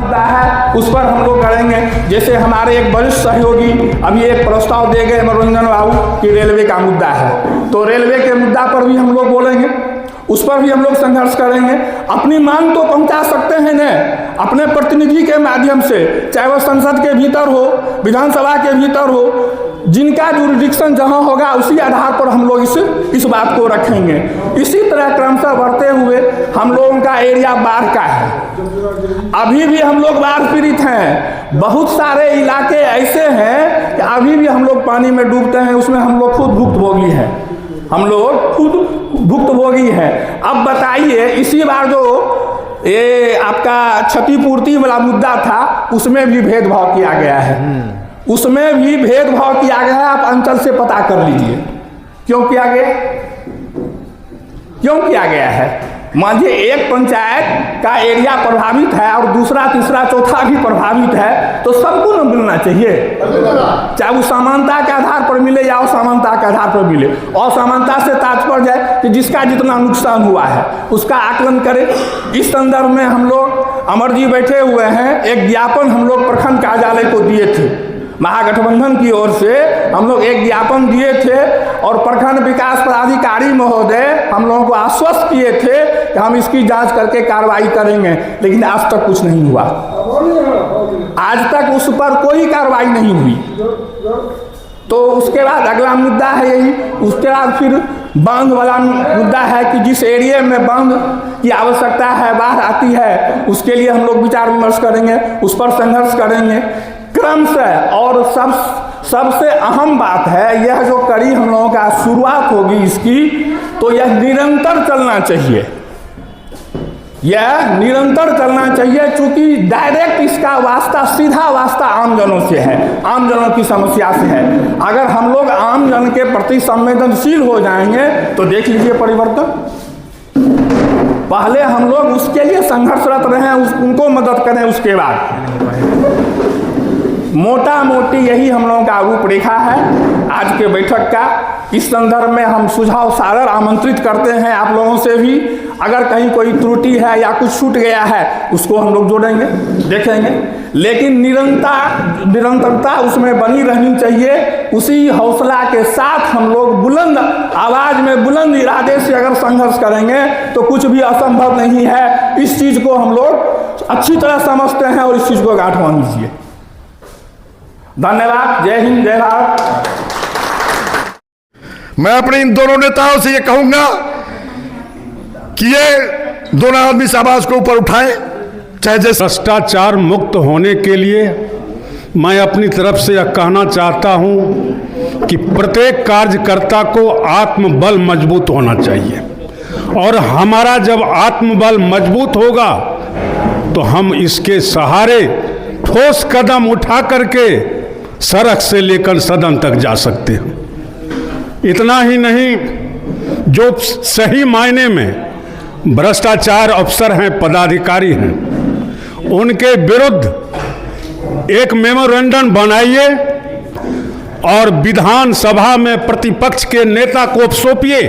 है उस पर हम लोग करेंगे। जैसे हमारे एक वरिष्ठ सहयोगी अभी एक प्रस्ताव दे गए मनोरंजन बाबू कि रेलवे का मुद्दा है, तो रेलवे के मुद्दा पर भी हम लोग बोलेंगे, उस पर भी हम लोग संघर्ष करेंगे। अपनी मांग तो पहुंचा सकते हैं न अपने प्रतिनिधि के माध्यम से, चाहे वह संसद के भीतर हो, विधानसभा के भीतर हो, जिनका जुरिडिक्शन जहां होगा उसी आधार पर हम लोग इस बात को रखेंगे। इसी तरह क्रमशः बढ़ते हुए हम लोगों का एरिया बाढ़ का है, अभी भी हम लोग बाढ़ पीड़ित हैं। बहुत सारे इलाके ऐसे हैं कि अभी भी हम लोग पानी में डूबते हैं, उसमें हम लोग खुद भुक्तभोगी हैं, हम लोग खुद भुक्तभोगी हैं। अब बताइए इसी बार जो ये आपका क्षतिपूर्ति वाला मुद्दा था उसमें भी भेदभाव किया गया है, उसमें भी भेदभाव किया गया है। आप अंचल से पता कर लीजिए क्यों किया गया, क्यों किया गया है। मानिए एक पंचायत का एरिया प्रभावित है और दूसरा तीसरा चौथा भी प्रभावित है, तो सबको न मिलना चाहिए, चाहे वो समानता के आधार पर मिले या असमानता के आधार पर मिले। असमानता से तात्पर्य है कि जिसका जितना नुकसान हुआ है उसका आकलन करें। इस संदर्भ में हम लोग अमर जी बैठे हुए हैं, एक ज्ञापन हम लोग प्रखंड कार्यालय को दिए थे, महागठबंधन की ओर से हम लोग एक ज्ञापन दिए थे और प्रखंड विकास पदाधिकारी महोदय हम लोगों को आश्वस्त किए थे कि हम इसकी जांच करके कार्रवाई करेंगे, लेकिन आज तक कुछ नहीं हुआ, आज तक उस पर कोई कार्रवाई नहीं हुई। तो उसके बाद अगला मुद्दा है यही, उसके बाद फिर बांध वाला मुद्दा है कि जिस एरिया में बांध की आवश्यकता है, बाढ़ आती है, उसके लिए हम लोग विचार विमर्श करेंगे, उस पर संघर्ष करेंगे क्रम से। और सबसे अहम बात है, यह जो कड़ी हम लोगों का शुरुआत होगी इसकी, तो यह निरंतर चलना चाहिए, यह निरंतर चलना चाहिए, क्योंकि डायरेक्ट इसका वास्ता, सीधा वास्ता आम जनों से है, आम जनों की समस्या से है। अगर हम लोग आम जन के प्रति संवेदनशील हो जाएंगे तो देख लीजिए परिवर्तन। पहले हम लोग उसके लिए संघर्षरत रहे, उनको मदद करें, उसके बाद मोटा मोटी यही हम लोगों का रूपरेखा है आज के बैठक का। इस संदर्भ में हम सुझाव सादर आमंत्रित करते हैं आप लोगों से भी। अगर कहीं कोई त्रुटि है या कुछ छूट गया है उसको हम लोग जोड़ेंगे, देखेंगे, लेकिन निरंतरता उसमें बनी रहनी चाहिए। उसी हौसला के साथ हम लोग बुलंद आवाज में, बुलंद इरादे से अगर संघर्ष करेंगे तो कुछ भी असंभव नहीं है। इस चीज को हम लोग अच्छी तरह समझते हैं और इस चीज को गांठ बांध लीजिए। धन्यवाद। जय हिंद, जय भारत। मैं अपने इन दोनों नेताओं से ये कहूंगा कि ये दोनों आदमी इस आवाज को ऊपर उठाएं, चाहे जैसे भ्रष्टाचार मुक्त होने के लिए मैं अपनी तरफ से यह कहना चाहता हूं कि प्रत्येक कार्यकर्ता को आत्मबल मजबूत होना चाहिए, और हमारा जब आत्मबल मजबूत होगा तो हम इसके सहारे ठोस कदम उठा करके सड़क से लेकर सदन तक जा सकते हैं। इतना ही नहीं, जो सही मायने में भ्रष्टाचार अफसर हैं, पदाधिकारी हैं, उनके विरुद्ध एक मेमोरेंडम बनाइए और विधानसभा में प्रतिपक्ष के नेता को सौंपिए।